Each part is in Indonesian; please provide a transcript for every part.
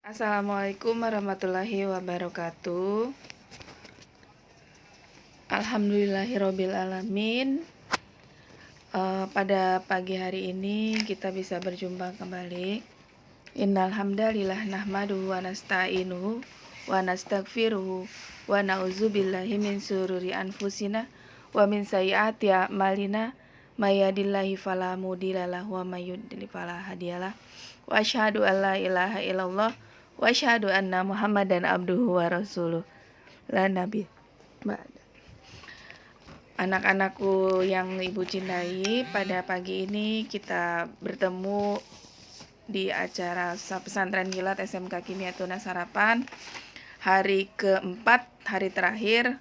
Assalamualaikum warahmatullahi wabarakatuh. Alhamdulillahirabbil alamin. Pada pagi hari ini kita bisa berjumpa kembali. Innal hamdalillah nahmaduhu wa nasta'inuhu wa nastaghfiruhu wa na'udzubillahi min syururi anfusina wa min sayyiati a'malina may yahdihillahu fala mudhillalah wa may yudhlil fala hadiyalah. Wa asyhadu an la ilaha illallah wa asyhadu anna Muhammadan abduhu wa rasuluh. La nabi ba'da. Anak-anakku yang Ibu cintai, pada pagi ini kita bertemu di acara pesantren kilat SMK Kimia-Tunas Harapan hari keempat, hari terakhir,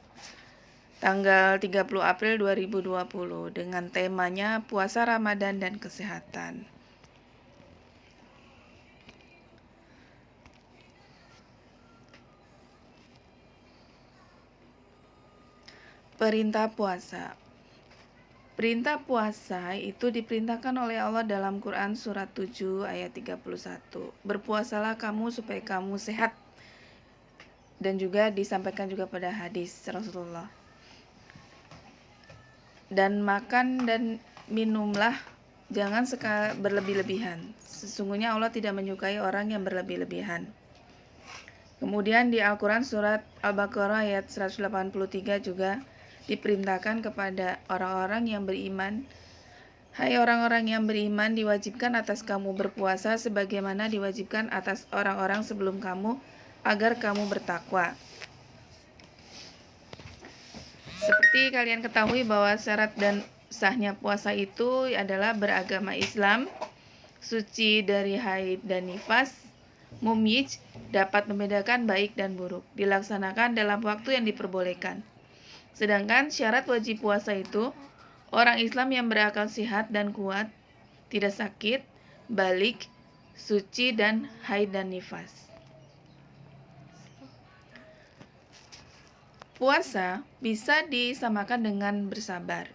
tanggal 30 April 2020 dengan temanya puasa Ramadan dan kesehatan. Perintah puasa. Perintah puasa itu diperintahkan oleh Allah dalam Quran surat 7 ayat 31. Berpuasalah kamu supaya kamu sehat. Dan juga disampaikan juga pada hadis Rasulullah. Dan makan dan minumlah, jangan berlebih-lebihan. Sesungguhnya Allah tidak menyukai orang yang berlebih-lebihan. Kemudian di Al-Quran surat Al-Baqarah ayat 183 juga diperintahkan kepada orang-orang yang beriman. Hai orang-orang yang beriman, diwajibkan atas kamu berpuasa sebagaimana diwajibkan atas orang-orang sebelum kamu, agar kamu bertakwa. Seperti kalian ketahui bahwa syarat dan sahnya puasa itu adalah beragama Islam, suci dari haid dan nifas, mumyij, dapat membedakan baik dan buruk, dilaksanakan dalam waktu yang diperbolehkan. Sedangkan syarat wajib puasa itu, orang Islam yang berakal sehat dan kuat, tidak sakit, balik, suci dan haid dan nifas. Puasa bisa disamakan dengan bersabar.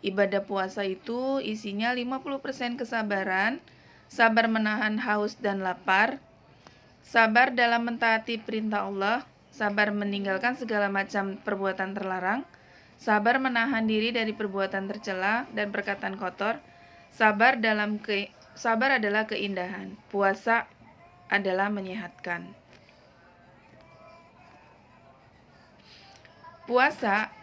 Ibadah puasa itu isinya 50% kesabaran, sabar menahan haus dan lapar, sabar dalam mentaati perintah Allah, sabar meninggalkan segala macam perbuatan terlarang, sabar menahan diri dari perbuatan tercela dan perkataan kotor, sabar adalah keindahan, puasa adalah menyehatkan. Puasa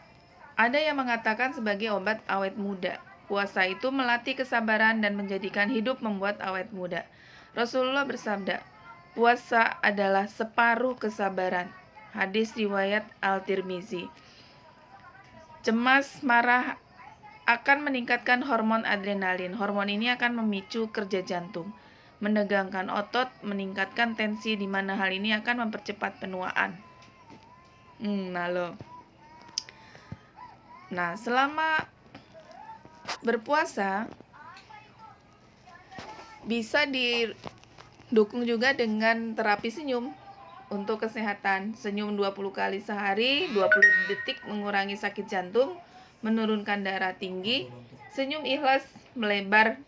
ada yang mengatakan sebagai obat awet muda. Puasa itu melatih kesabaran dan menjadikan hidup membuat awet muda. Rasulullah bersabda, puasa adalah separuh kesabaran. Hadis riwayat Al-Tirmizi. Cemas, marah akan meningkatkan hormon adrenalin. Hormon ini akan memicu kerja jantung, menegangkan otot, meningkatkan tensi, di mana hal ini akan mempercepat penuaan. Nah, selama berpuasa bisa didukung juga dengan terapi senyum untuk kesehatan. Senyum 20 kali sehari, 20 detik mengurangi sakit jantung, menurunkan darah tinggi. Senyum ikhlas melebar,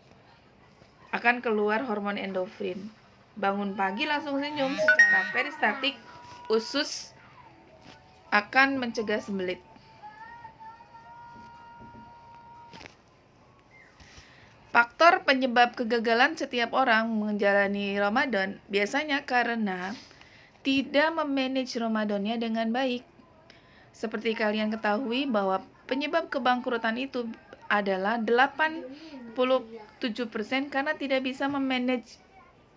akan keluar hormon endorfin. Bangun pagi langsung senyum secara peristaltik, usus akan mencegah sembelit. Faktor penyebab kegagalan setiap orang menjalani Ramadan biasanya karena tidak memanage Ramadannya dengan baik. Seperti kalian ketahui bahwa penyebab kebangkrutan itu adalah 87% karena tidak bisa memanage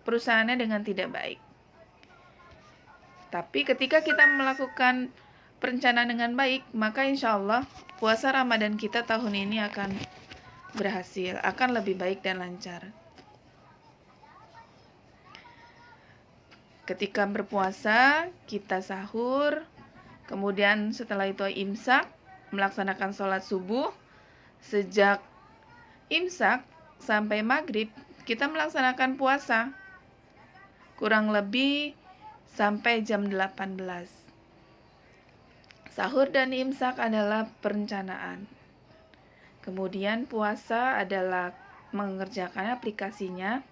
perusahaannya dengan tidak baik. Tapi ketika kita melakukan perencanaan dengan baik, maka insya Allah puasa Ramadan kita tahun ini akan berhasil, akan lebih baik dan lancar. Ketika berpuasa, kita sahur, kemudian setelah itu imsak, melaksanakan sholat subuh. Sejak imsak sampai maghrib, kita melaksanakan puasa, kurang lebih sampai jam 18. Sahur dan imsak adalah perencanaan. Kemudian puasa adalah mengerjakan aplikasinya.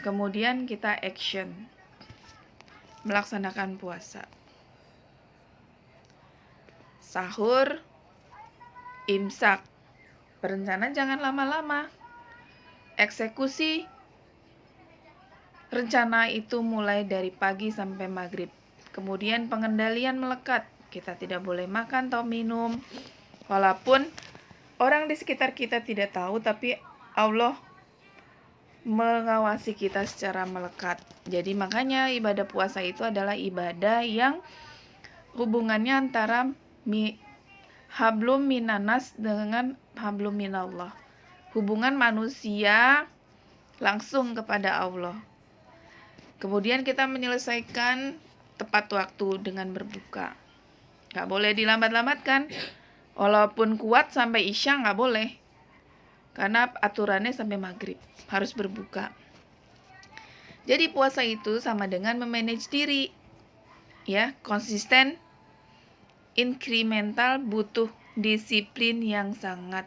Kemudian kita action, melaksanakan puasa. Sahur, imsak, berencana jangan lama-lama. Eksekusi, rencana itu mulai dari pagi sampai maghrib. Kemudian pengendalian melekat, kita tidak boleh makan atau minum. Walaupun orang di sekitar kita tidak tahu, tapi Allah mengawasi kita secara melekat. Jadi makanya ibadah puasa itu adalah ibadah yang hubungannya antara hablum minanas dengan hablum minallah. Hubungan manusia langsung kepada Allah. Kemudian kita menyelesaikan tepat waktu dengan berbuka. Gak boleh dilambat-lambatkan. Walaupun kuat sampai isya gak boleh. Karena aturannya sampai maghrib. Harus berbuka. Jadi puasa itu sama dengan memanage diri. Ya, konsisten, inkremental, butuh disiplin yang sangat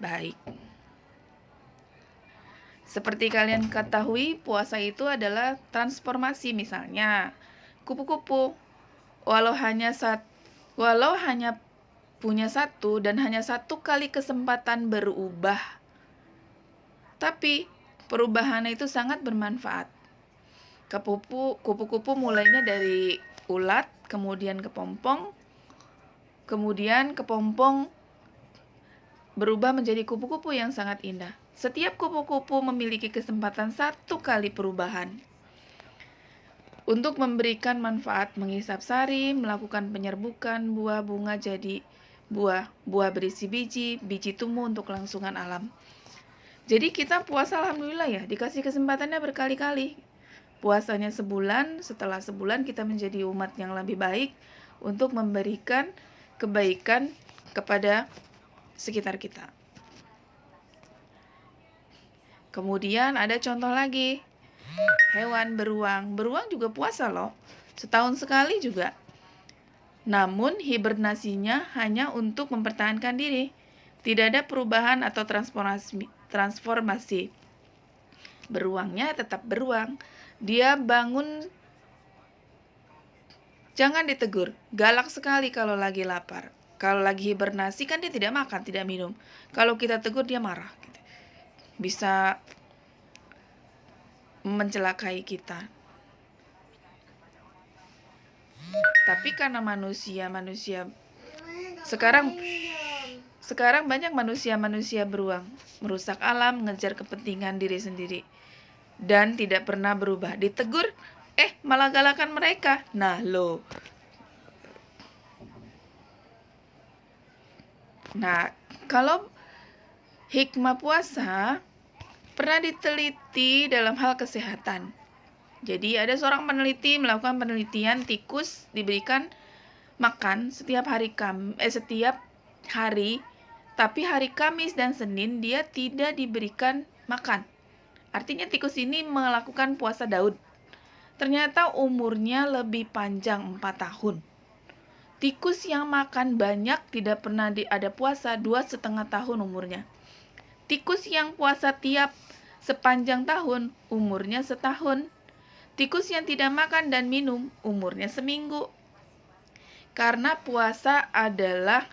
baik. Seperti kalian ketahui, puasa itu adalah transformasi. Misalnya, kupu-kupu, walau hanya punya satu dan hanya satu kali kesempatan berubah, tapi perubahannya itu sangat bermanfaat. Kupu-kupu mulainya dari ulat, kemudian kepompong, kemudian kepompong berubah menjadi kupu-kupu yang sangat indah. Setiap kupu-kupu memiliki kesempatan satu kali perubahan untuk memberikan manfaat, menghisap sari, melakukan penyerbukan buah bunga jadi buah berisi biji tumbuh untuk kelangsungan alam. Jadi kita puasa alhamdulillah ya, dikasih kesempatannya berkali-kali. Puasanya sebulan, setelah sebulan kita menjadi umat yang lebih baik untuk memberikan kebaikan kepada sekitar kita. Kemudian ada contoh lagi, hewan beruang. Beruang juga puasa loh, setahun sekali juga. Namun hibernasinya hanya untuk mempertahankan diri. Tidak ada perubahan atau transformasi. Beruangnya tetap beruang. Dia bangun, jangan ditegur. Galak sekali kalau lagi lapar. Kalau lagi hibernasi kan dia tidak makan, tidak minum. Kalau kita tegur dia marah. Bisa mencelakai kita. Tapi karena manusia sekarang banyak manusia beruang, merusak alam, mengejar kepentingan diri sendiri dan tidak pernah berubah. Ditegur, malah galakan mereka. Nah, loh. Nah, kalau hikmah puasa pernah diteliti dalam hal kesehatan. Jadi ada seorang peneliti melakukan penelitian, tikus diberikan makan setiap hari, tapi hari Kamis dan Senin dia tidak diberikan makan. Artinya tikus ini melakukan puasa Daud. Ternyata umurnya lebih panjang 4 tahun. Tikus yang makan banyak tidak pernah ada puasa 2,5 tahun umurnya. Tikus yang puasa tiap sepanjang tahun, umurnya setahun. Tikus yang tidak makan dan minum, umurnya seminggu. Karena puasa adalah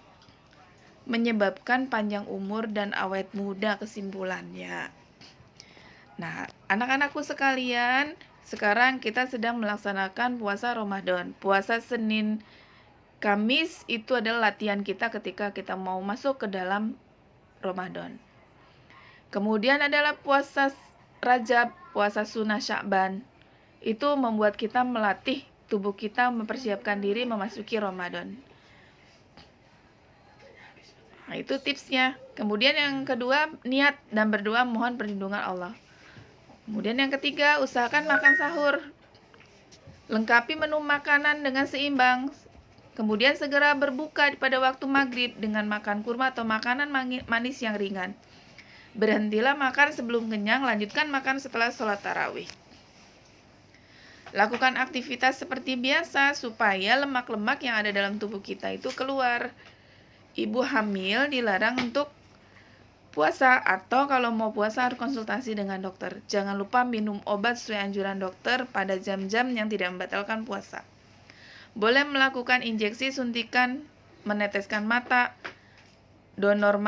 menyebabkan panjang umur dan awet muda kesimpulannya. Nah, anak-anakku sekalian, sekarang kita sedang melaksanakan puasa Ramadan. Puasa Senin, Kamis itu adalah latihan kita ketika kita mau masuk ke dalam Ramadan. Kemudian adalah puasa Rajab, puasa Sunnah Sya'ban. Itu membuat kita melatih tubuh kita mempersiapkan diri memasuki Ramadan. Nah, itu tipsnya. Kemudian yang kedua, niat dan berdoa mohon perlindungan Allah. Kemudian yang ketiga, usahakan makan sahur. Lengkapi menu makanan dengan seimbang. Kemudian segera berbuka pada waktu maghrib dengan makan kurma atau makanan manis yang ringan. Berhentilah makan sebelum kenyang, lanjutkan makan setelah sholat tarawih. Lakukan aktivitas seperti biasa supaya lemak-lemak yang ada dalam tubuh kita itu keluar. Ibu hamil dilarang untuk puasa, atau kalau mau puasa harus konsultasi dengan dokter. Jangan lupa minum obat sesuai anjuran dokter pada jam-jam yang tidak membatalkan puasa. Boleh melakukan injeksi, suntikan, meneteskan mata, donor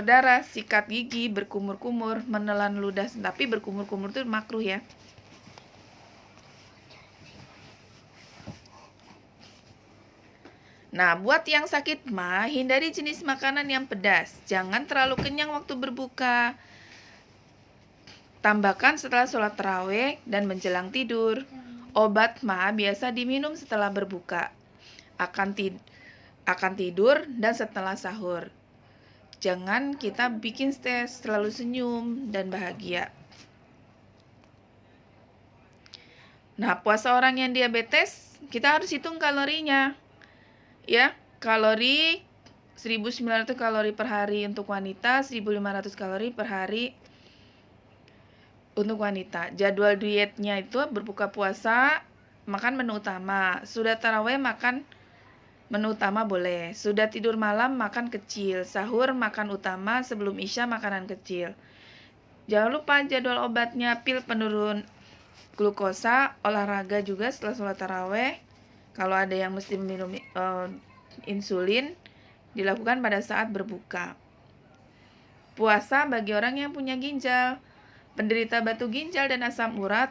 darah, sikat gigi, berkumur-kumur, menelan ludah, tapi berkumur-kumur itu makruh ya. Nah, buat yang sakit mah, hindari jenis makanan yang pedas. Jangan terlalu kenyang waktu berbuka. Tambahkan setelah sholat tarawih dan menjelang tidur. Obat mah biasa diminum setelah berbuka. Akan tidur dan setelah sahur. Jangan kita bikin stres, selalu senyum dan bahagia. Nah, puasa orang yang diabetes, kita harus hitung kalorinya. Ya, kalori 1900 kalori per hari untuk wanita, 1500 kalori per hari untuk wanita. Jadwal dietnya itu berbuka puasa, makan menu utama. Sudah tarawih makan menu utama boleh. Sudah tidur malam makan kecil. Sahur makan utama, sebelum isya makanan kecil. Jangan lupa jadwal obatnya, pil penurun glukosa, olahraga juga setelah sholat tarawih. Kalau ada yang mesti minum insulin, dilakukan pada saat berbuka. Puasa bagi orang yang punya ginjal, penderita batu ginjal dan asam urat,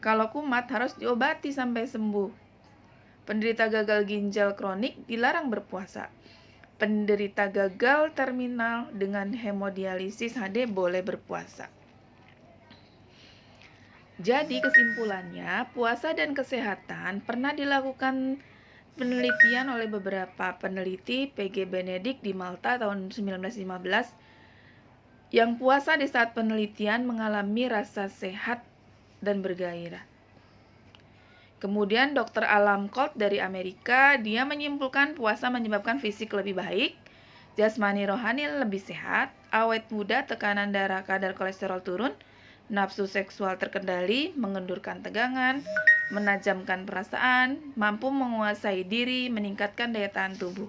kalau kumat harus diobati sampai sembuh. Penderita gagal ginjal kronik dilarang berpuasa. Penderita gagal terminal dengan hemodialisis HD boleh berpuasa. Jadi kesimpulannya, puasa dan kesehatan pernah dilakukan penelitian oleh beberapa peneliti PG Benedict di Malta tahun 1915 yang puasa di saat penelitian mengalami rasa sehat dan bergairah. Kemudian Dr. Alam Colt dari Amerika, dia menyimpulkan puasa menyebabkan fisik lebih baik, jasmani rohani lebih sehat, awet muda, tekanan darah, kadar kolesterol turun, nafsu seksual terkendali, mengendurkan tegangan, menajamkan perasaan, mampu menguasai diri, meningkatkan daya tahan tubuh.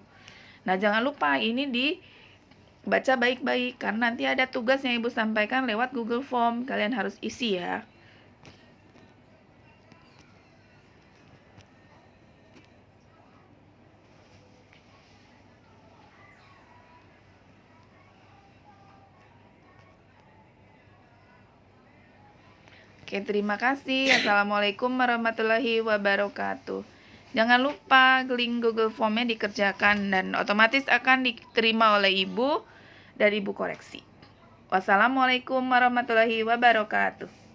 Nah, jangan lupa ini dibaca baik-baik karena nanti ada tugas yang Ibu sampaikan lewat Google Form. Kalian harus isi ya. Oke, terima kasih. Assalamualaikum warahmatullahi wabarakatuh. Jangan lupa link Google Form-nya dikerjakan dan otomatis akan diterima oleh Ibu dan Ibu koreksi. Wassalamualaikum warahmatullahi wabarakatuh.